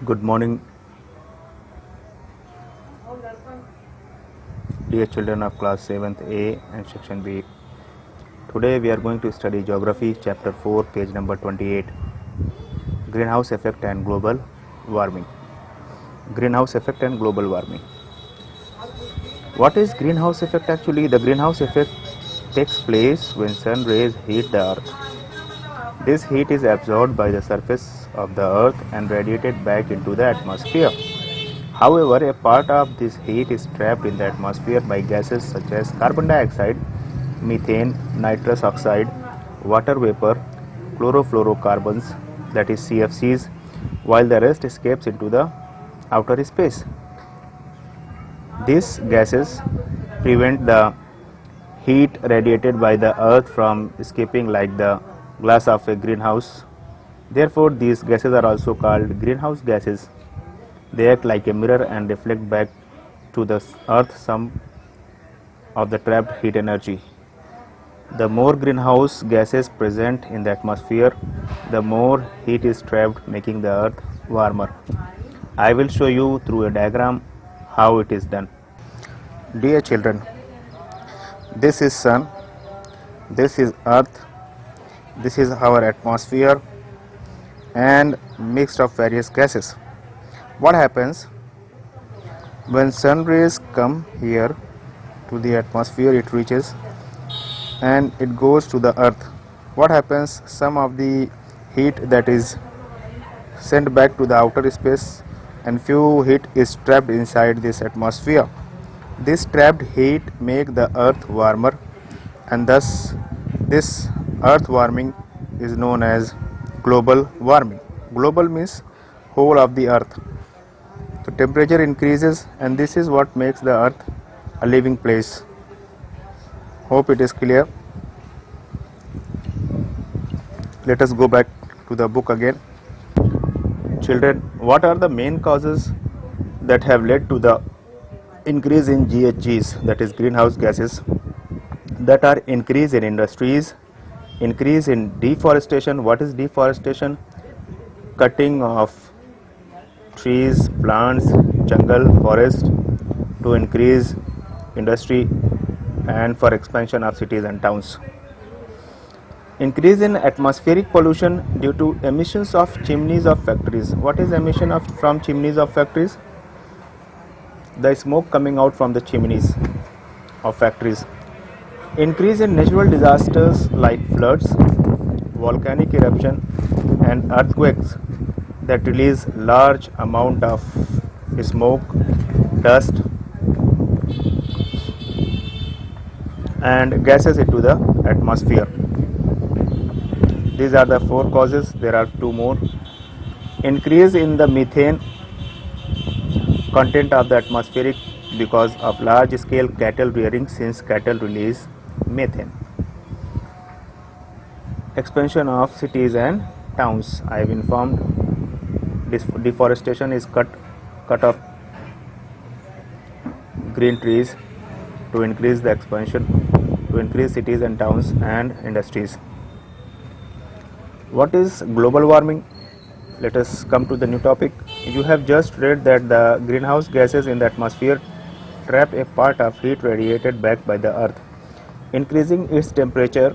Good morning, dear children of class 7th A and section B. Today we are going to study geography chapter 4 page number 28, greenhouse effect and global warming. Greenhouse effect and global warming. What is greenhouse effect actually? The greenhouse effect takes place when sun rays heat the earth. This heat is absorbed by the surface of the earth and radiated back into the atmosphere. However, a part of this heat is trapped in the atmosphere by gases such as carbon dioxide, methane, nitrous oxide, water vapor, chlorofluorocarbons, that is CFCs, while the rest escapes into the outer space. These gases prevent the heat radiated by the earth from escaping like the glass of a greenhouse. Therefore, these gases are also called greenhouse gases. They act like a mirror and reflect back to the earth some of the trapped heat energy. The more greenhouse gases present in the atmosphere, the more heat is trapped, making the earth warmer. I will show you through a diagram how it is done. Dear children, this is sun, this is earth, this is our atmosphere and mixed of various gases. What happens when sun rays come here to the atmosphere? It reaches and it goes to the earth. What happens? Some of the heat that is sent back to the outer space and few heat is trapped inside this atmosphere. This trapped heat make the earth warmer, and thus this earth warming is known as global warming. Global means whole of the earth. So temperature increases, and this is what makes the earth a living place. Hope it is clear. Let us go back to the book again. Children, what are the main causes that have led to the increase in GHGs, that is greenhouse gases? That are increase in industries, increase in deforestation. What is deforestation? Cutting of trees, plants, jungle, forest to increase industry and for expansion of cities and towns. Increase in atmospheric pollution due to emissions of chimneys of factories. What is emission from chimneys of factories? The smoke coming out from the chimneys of factories. Increase in natural disasters like floods, volcanic eruption and earthquakes that release large amount of smoke, dust and gases into the atmosphere. These are the four causes. There are two more. Increase in the methane content of the atmospheric because of large scale cattle rearing, since cattle release methane. Expansion of cities and towns. I have informed deforestation is cut off green trees to increase the expansion, to increase cities and towns and industries. What is global warming? Let us come to the new topic. You have just read that the greenhouse gases in the atmosphere trap a part of heat radiated back by the earth, increasing its temperature.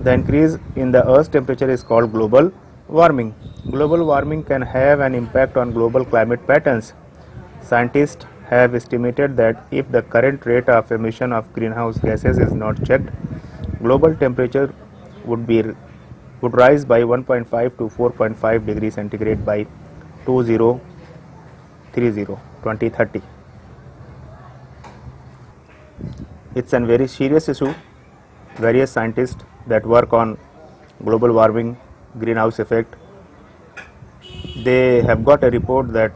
The increase in the earth's temperature is called global warming. Global warming can have an impact on global climate patterns. Scientists have estimated that if the current rate of emission of greenhouse gases is not checked, global temperature would rise by 1.5 to 4.5 degrees centigrade by 2030. It's a very serious issue. Various scientists that work on global warming, greenhouse effect, they have got a report that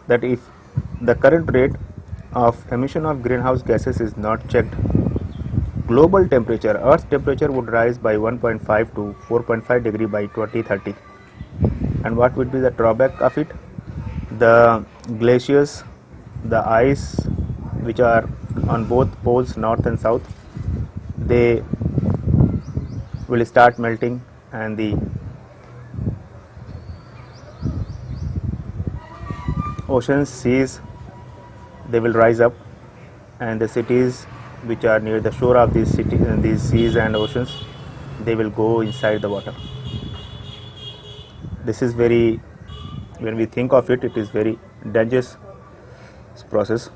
if the current rate of emission of greenhouse gases is not checked, global temperature, Earth's temperature would rise by 1.5 to 4.5 degree by 2030. And what would be the drawback of it? The glaciers, the ice which are on both poles, north and south, they will start melting, and the oceans, seas, they will rise up, and the cities which are near the shore of these seas and oceans, they will go inside the water. This is very, when we think of it, it is very dangerous process.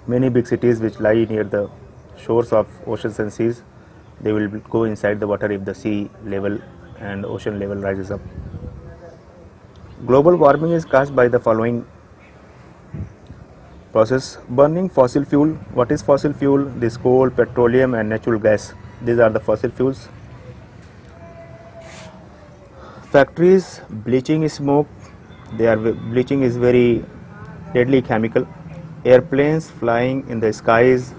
Many big cities which lie near the shores of oceans and seas, they will go inside the water if the sea level and ocean level rises up. Global warming is caused by the following process: burning fossil fuel. What is fossil fuel? This coal, petroleum and natural gas. These are the fossil fuels. Factories, bleaching smoke. Bleaching is very deadly chemical. Airplanes flying in the skies.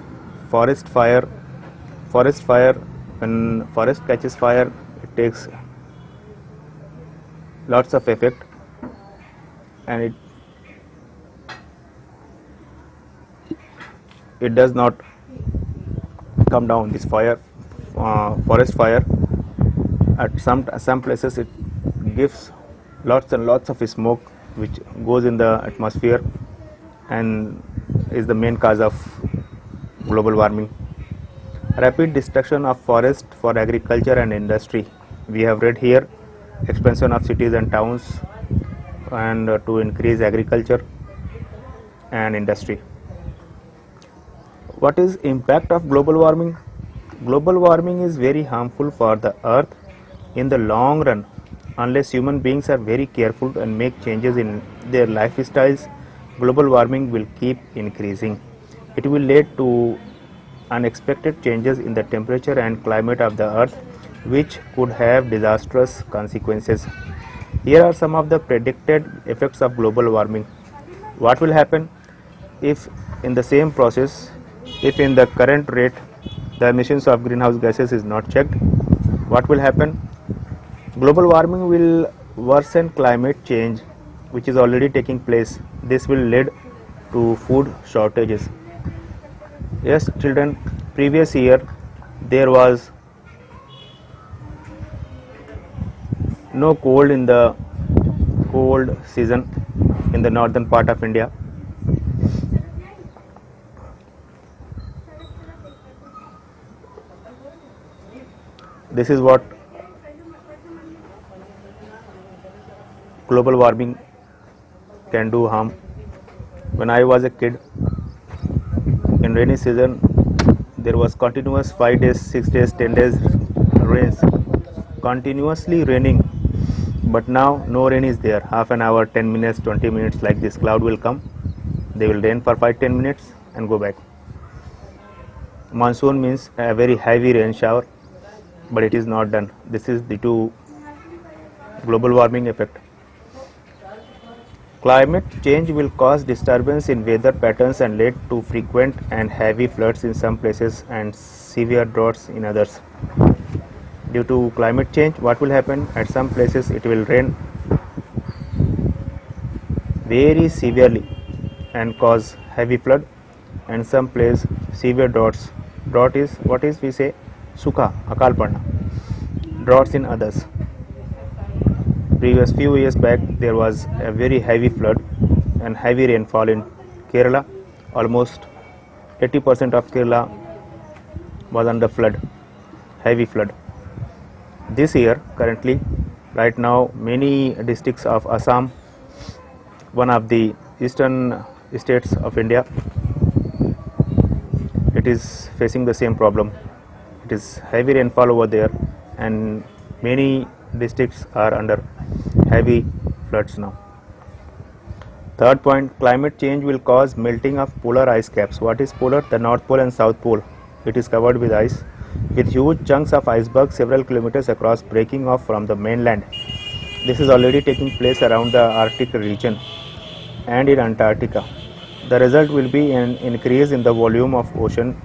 Forest fire. When forest catches fire, it takes lots of effect, and it does not come down. This fire, forest fire, at some places it gives lots and lots of smoke which goes in the atmosphere and is the main cause of global warming. Rapid destruction of forest for agriculture and industry. We have read here expansion of cities and towns and to increase agriculture and industry. What is impact of global warming? Global warming is very harmful for the earth in the long run. Unless human beings are very careful and make changes in their lifestyles, global warming will keep increasing. It will lead to unexpected changes in the temperature and climate of the earth, which could have disastrous consequences. Here are some of the predicted effects of global warming. What will happen if in the same process, if in the current rate the emissions of greenhouse gases is not checked? What will happen? Global warming will worsen climate change, which is already taking place. This will lead to food shortages. Yes, children, previous year there was no cold in the cold season in the northern part of India. This is what global warming can do harm. When I was a kid, in rainy season there was continuous 5 days, 6 days, 10 days rains, continuously raining. But now no rain is there. Half an hour, 10 minutes, 20 minutes, like this cloud will come, they will rain for 5-10 minutes and go back. Monsoon means a very heavy rain shower, but it is not done. This is due to global warming effect. Climate change will cause disturbance in weather patterns and lead to frequent and heavy floods in some places and severe droughts in others. Due to climate change, what will happen? At some places it will rain very severely and cause heavy flood, and some place severe droughts. Drought is what is we say sukha, akal padna. Droughts in others. Previous few years back there was a very heavy flood and heavy rainfall in Kerala. Almost 80% of Kerala was under flood, heavy flood. This year, currently, right now, many districts of Assam, one of the eastern states of India, it is facing the same problem. It is heavy rainfall over there, and many districts are under heavy floods now. Third point, climate change will cause melting of polar ice caps. What is polar? The North Pole and South Pole. It is covered with ice, with huge chunks of iceberg several kilometers across breaking off from the mainland. This is already taking place around the Arctic region and in Antarctica. The result will be an increase in the volume of ocean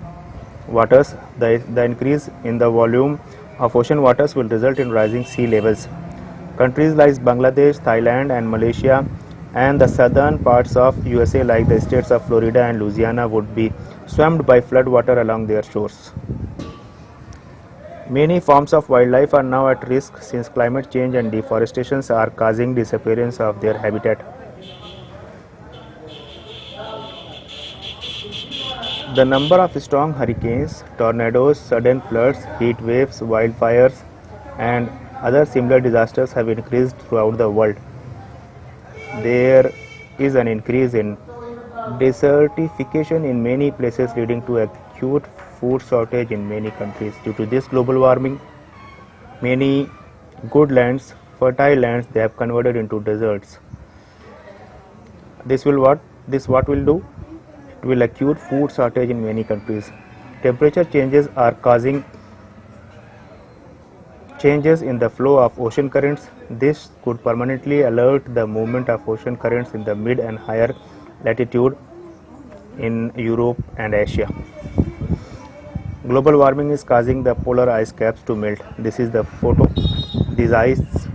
waters. The increase in the volume of ocean waters will result in rising sea levels. Countries like Bangladesh, Thailand and Malaysia and the southern parts of USA like the states of Florida and Louisiana would be swamped by flood water along their shores. Many forms of wildlife are now at risk since climate change and deforestation are causing disappearance of their habitat. The number of strong hurricanes, tornadoes, sudden floods, heat waves, wildfires, and other similar disasters have increased throughout the world. There is an increase in desertification in many places, leading to acute food shortage in many countries. Due to this global warming, many good lands, fertile lands, they have converted into deserts. This what will do? It will acute food shortage in many countries. Temperature changes are causing changes in the flow of ocean currents. This could permanently alert the movement of ocean currents in the mid and higher latitude in Europe and Asia. Global warming is causing the polar ice caps to melt. This is the photo. These ice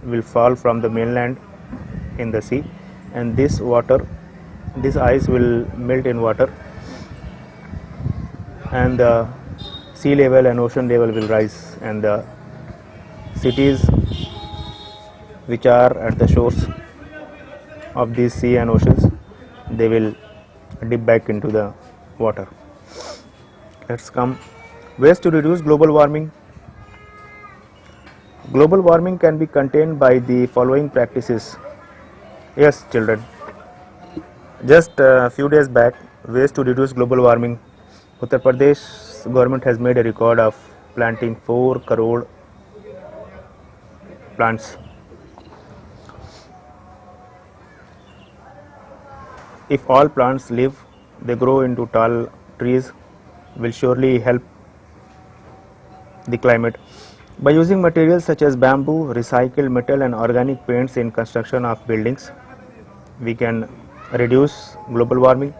will fall from the mainland in the sea, and this ice will melt in water, and the sea level and ocean level will rise, and the cities which are at the shores of these sea and oceans, they will dip back into the water. Let's come ways to reduce global warming. Global warming can be contained by the following practices. Yes, children, just a few days back, ways to reduce global warming. Uttar Pradesh government has made a record of planting 4 crore plants. If all plants live, they grow into tall trees, will surely help the climate. By using materials such as bamboo, recycled metal and organic paints in construction of buildings, we can reduce global warming.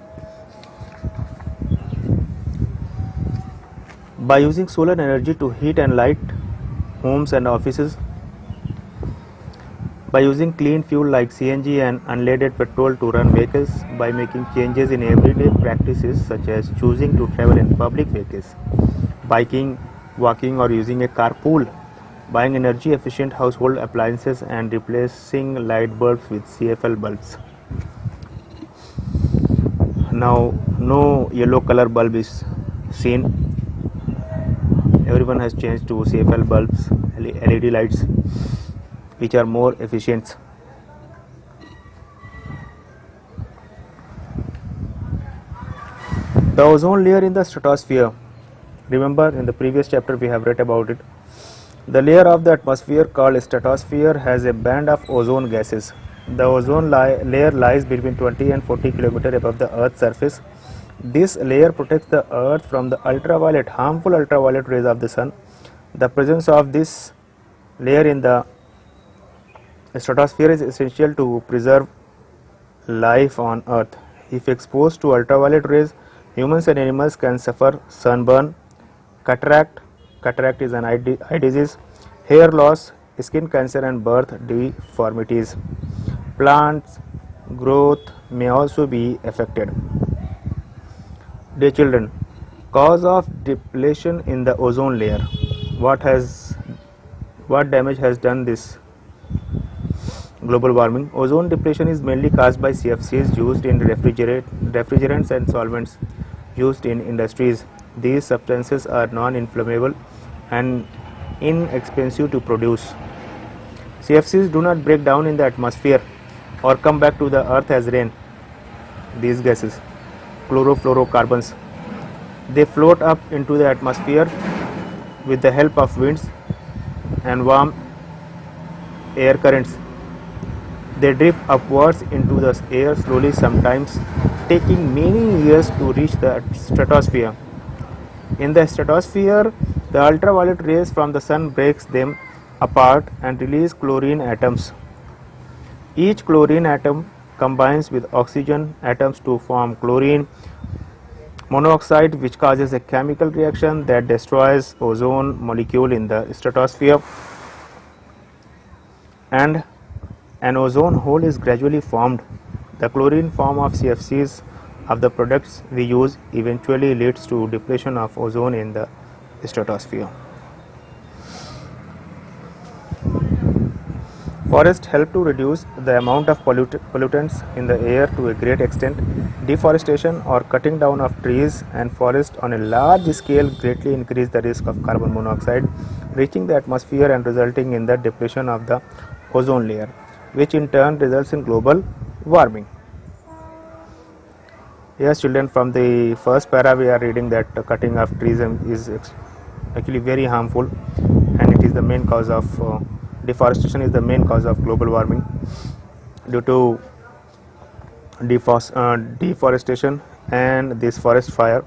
By using solar energy to heat and light homes and offices, by using clean fuel like CNG and unleaded petrol to run vehicles, by making changes in everyday practices such as choosing to travel in public vehicles, biking, walking or using a carpool, buying energy efficient household appliances and replacing light bulbs with CFL bulbs. Now no yellow color bulb is seen. Everyone has changed to CFL bulbs, LED lights, which are more efficient. The ozone layer in the stratosphere. Remember, in the previous chapter we have read about it. The layer of the atmosphere called stratosphere has a band of ozone gases. The ozone layer lies between 20 and 40 km above the Earth's surface. This layer protects the Earth from the harmful ultraviolet rays of the sun. The presence of this layer in the stratosphere is essential to preserve life on Earth. If exposed to ultraviolet rays, humans and animals can suffer sunburn, cataract is an eye disease, hair loss, skin cancer and birth deformities. Plants growth may also be affected. Dear children, cause of depletion in the ozone layer. What damage has done this global warming? Ozone depletion is mainly caused by CFCs used in refrigerants and solvents used in industries. These substances are non-inflammable and inexpensive to produce. CFCs do not break down in the atmosphere or come back to the earth as rain. These gases, chlorofluorocarbons, they float up into the atmosphere with the help of winds and warm air currents. They drift upwards into the air slowly, sometimes taking many years to reach the stratosphere. In the stratosphere, the ultraviolet rays from the sun breaks them apart and release chlorine atoms. Each chlorine atom combines with oxygen atoms to form chlorine monoxide, which causes a chemical reaction that destroys ozone molecule in the stratosphere, and an ozone hole is gradually formed. The chlorine form of CFCs of the products we use eventually leads to depletion of ozone in the stratosphere. Forests help to reduce the amount of pollutants in the air to a great extent. Deforestation or cutting down of trees and forests on a large scale greatly increase the risk of carbon monoxide reaching the atmosphere and resulting in the depletion of the ozone layer, which in turn results in global warming. Yes, children, from the first para we are reading that cutting of trees is actually very harmful, and it is the main cause of deforestation is the main cause of global warming. Due to deforestation and this forest fire,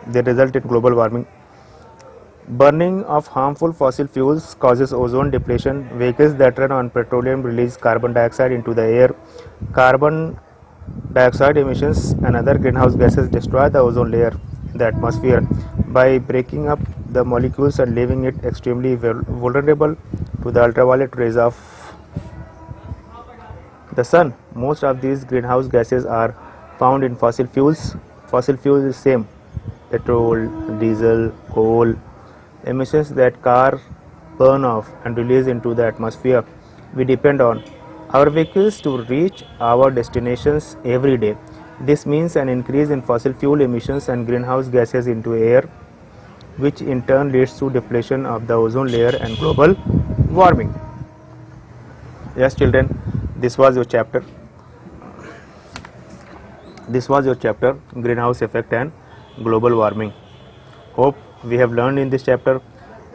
they result in global warming. Burning of harmful fossil fuels causes ozone depletion. Vehicles that run on petroleum release carbon dioxide into the air. Carbon dioxide emissions and other greenhouse gases destroy the ozone layer in the atmosphere by breaking up the molecules and leaving it extremely vulnerable to the ultraviolet rays of the sun. Most of these greenhouse gases are found in fossil fuels. Fossil fuels is same: petrol, diesel, coal. Emissions that car burn off and release into the atmosphere. We depend on our vehicles to reach our destinations every day. This means an increase in fossil fuel emissions and greenhouse gases into air, which in turn leads to depletion of the ozone layer and global warming. Yes, children, this was your chapter. This was your chapter, greenhouse effect and global warming. Hope we have learned in this chapter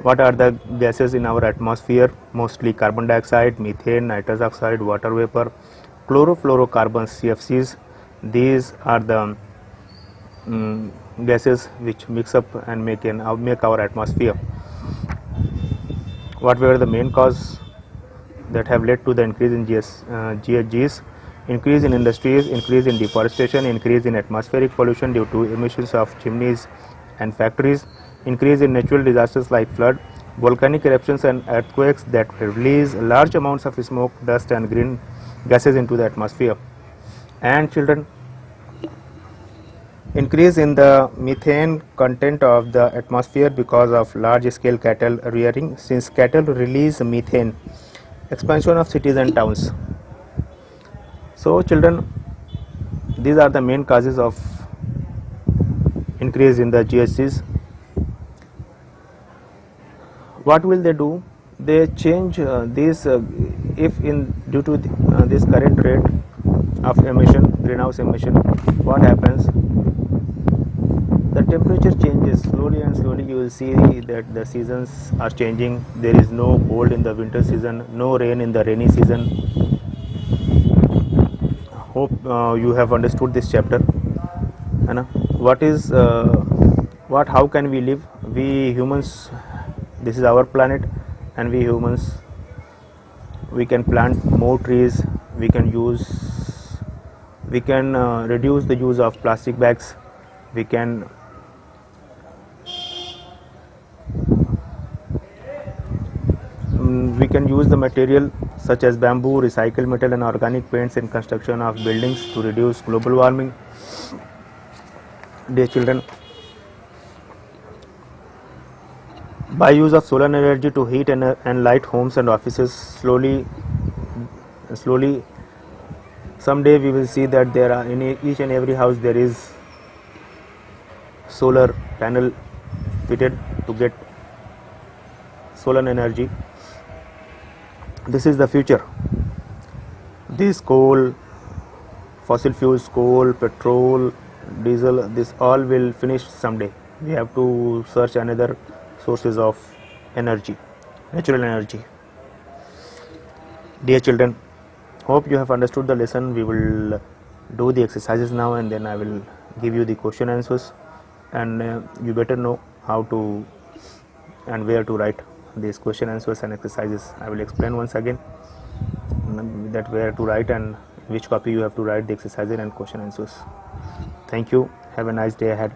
what are the gases in our atmosphere, mostly carbon dioxide, methane, nitrous oxide, water vapor, chlorofluorocarbons, CFCs. These are the gases which mix up and make our atmosphere. What were the main cause that have led to the increase in GHGs? Increase in industries, increase in deforestation, increase in atmospheric pollution due to emissions of chimneys and factories, increase in natural disasters like flood, volcanic eruptions and earthquakes that release large amounts of smoke, dust and green gases into the atmosphere. And children, increase in the methane content of the atmosphere because of large scale cattle rearing, since cattle release methane, expansion of cities and towns. So children, these are the main causes of increase in the GHGs. What will they do? They change this if in due to this current rate of emission, greenhouse emission, what happens? The temperature changes slowly and slowly. You will see that the seasons are changing. There is no cold in the winter season, no rain in the rainy season. Hope you have understood this chapter. What is how can we live? We humans, this is our planet, and we humans, we can plant more trees. We can reduce the use of plastic bags. We can use the material such as bamboo, recycled metal and organic paints in construction of buildings to reduce global warming. Dear children, by use of solar energy to heat and light homes and offices, slowly someday we will see that there are in each and every house there is solar panel fitted to get solar energy. This is the future. This coal, fossil fuels, coal, petrol, diesel, this all will finish someday. We have to search another sources of energy, natural energy. Dear children, hope you have understood the lesson. We will do the exercises now, and then I will give you the question answers, and you better know how to and where to write these question answers and exercises. I will explain once again that where to write and which copy you have to write the exercises and question answers. Thank you. Have a nice day ahead.